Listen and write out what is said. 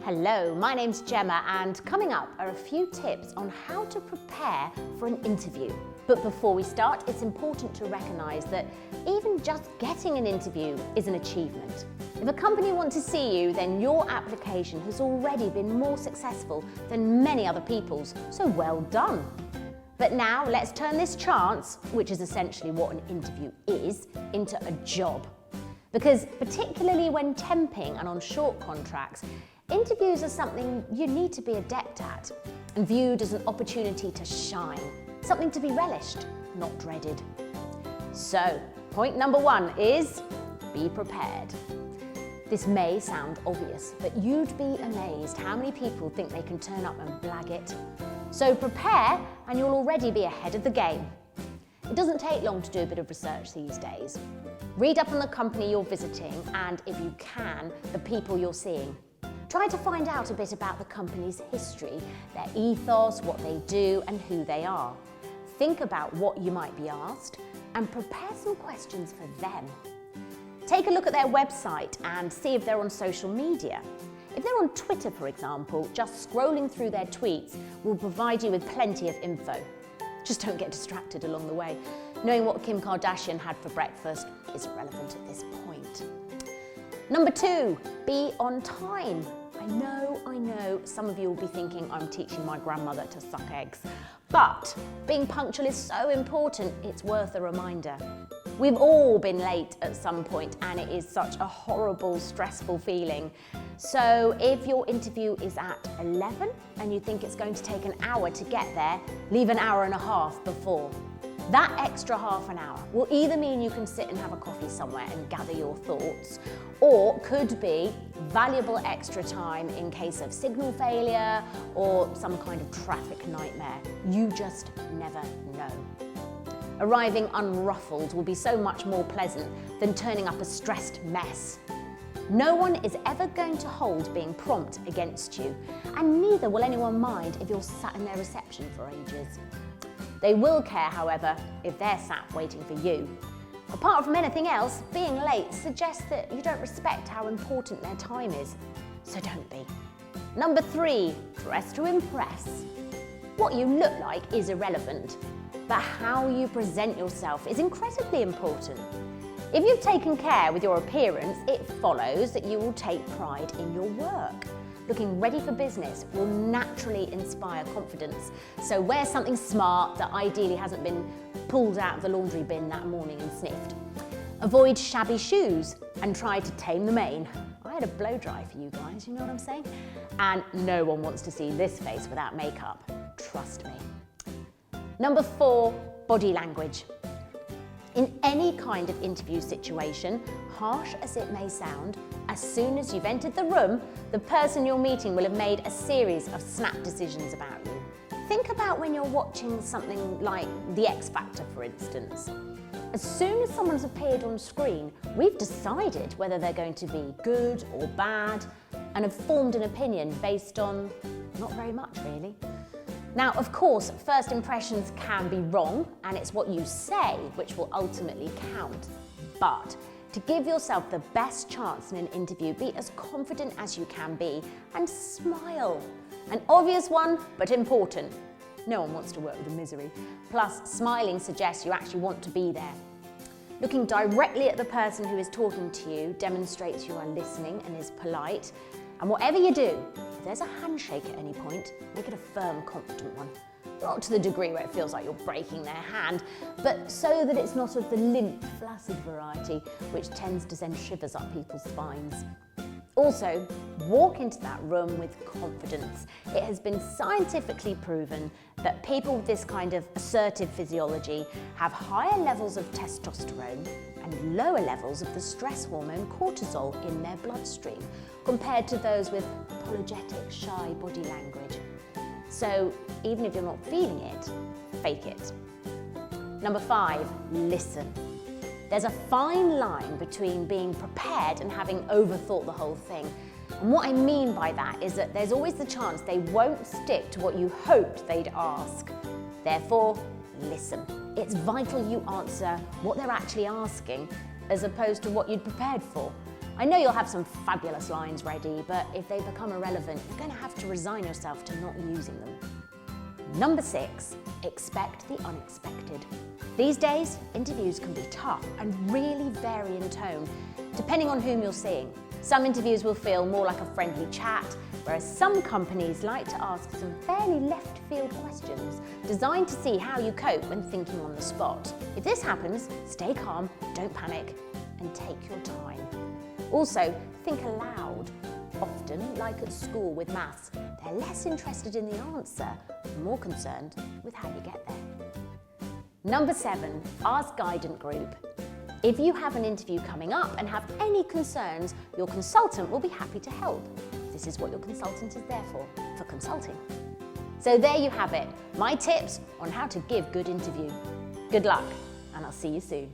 Hello, my name's Gemma, and coming up are a few tips on how to prepare for an interview. But before we start, it's important to recognise that even just getting an interview is an achievement. If a company wants to see you, then your application has already been more successful than many other people's, so well done. But now let's turn this chance, which is essentially what an interview is, into a job. Because particularly when temping and on short contracts, interviews are something you need to be adept at and viewed as an opportunity to shine, something to be relished, not dreaded. So, point number 1 is be prepared. This may sound obvious, but you'd be amazed how many people think they can turn up and blag it. So prepare and you'll already be ahead of the game. It doesn't take long to do a bit of research these days. Read up on the company you're visiting and, if you can, the people you're seeing. Try to find out a bit about the company's history, their ethos, what they do and who they are. Think about what you might be asked and prepare some questions for them. Take a look at their website and see if they're on social media. If they're on Twitter, for example, just scrolling through their tweets will provide you with plenty of info. Just don't get distracted along the way. Knowing what Kim Kardashian had for breakfast isn't relevant at this point. Number 2, be on time. I know, some of you will be thinking I'm teaching my grandmother to suck eggs. But being punctual is so important, it's worth a reminder. We've all been late at some point and it is such a horrible, stressful feeling. So if your interview is at 11 and you think it's going to take an hour to get there, leave an hour and a half before. That extra half an hour will either mean you can sit and have a coffee somewhere and gather your thoughts, or could be valuable extra time in case of signal failure or some kind of traffic nightmare. You just never know. Arriving unruffled will be so much more pleasant than turning up a stressed mess. No one is ever going to hold being prompt against you, and neither will anyone mind if you're sat in their reception for ages. They will care, however, if they're sat waiting for you. Apart from anything else, being late suggests that you don't respect how important their time is, so don't be. Number 3, dress to impress. What you look like is irrelevant, but how you present yourself is incredibly important. If you've taken care with your appearance, it follows that you will take pride in your work. Looking ready for business will naturally inspire confidence, so wear something smart that ideally hasn't been pulled out of the laundry bin that morning and sniffed. Avoid shabby shoes and try to tame the mane. I had a blow dry for you guys, you know what I'm saying? And no one wants to see this face without makeup, trust me. Number 4, body language. In any kind of interview situation, harsh as it may sound, as soon as you've entered the room, the person you're meeting will have made a series of snap decisions about you. Think about when you're watching something like The X Factor, for instance. As soon as someone's appeared on screen, we've decided whether they're going to be good or bad and have formed an opinion based on not very much, really. Now, of course, first impressions can be wrong, and it's what you say which will ultimately count. But to give yourself the best chance in an interview, be as confident as you can be and smile. An obvious one, but important. No one wants to work with a misery. Plus, smiling suggests you actually want to be there. Looking directly at the person who is talking to you demonstrates you are listening and is polite. And whatever you do, if there's a handshake at any point, make it a firm, confident one. Not to the degree where it feels like you're breaking their hand, but so that it's not of the limp, flaccid variety, which tends to send shivers up people's spines. Also, walk into that room with confidence. It has been scientifically proven that people with this kind of assertive physiology have higher levels of testosterone and lower levels of the stress hormone cortisol in their bloodstream compared to those with apologetic, shy body language. So even if you're not feeling it, fake it. Number 5, listen. There's a fine line between being prepared and having overthought the whole thing. And what I mean by that is that there's always the chance they won't stick to what you hoped they'd ask. Therefore, listen. It's vital you answer what they're actually asking as opposed to what you'd prepared for. I know you'll have some fabulous lines ready, but if they become irrelevant, you're going to have to resign yourself to not using them. Number 6, expect the unexpected. These days, interviews can be tough and really vary in tone, depending on whom you're seeing. Some interviews will feel more like a friendly chat, whereas some companies like to ask some fairly left-field questions designed to see how you cope when thinking on the spot. If this happens, stay calm, don't panic, and take your time. Also, think aloud. Often, like at school with maths, they're less interested in the answer, more concerned with how you get there. Number 7, ask Guidance Group. If you have an interview coming up and have any concerns, your consultant will be happy to help. This is what your consultant is there for consulting. So there you have it, my tips on how to give good interview. Good luck, and I'll see you soon.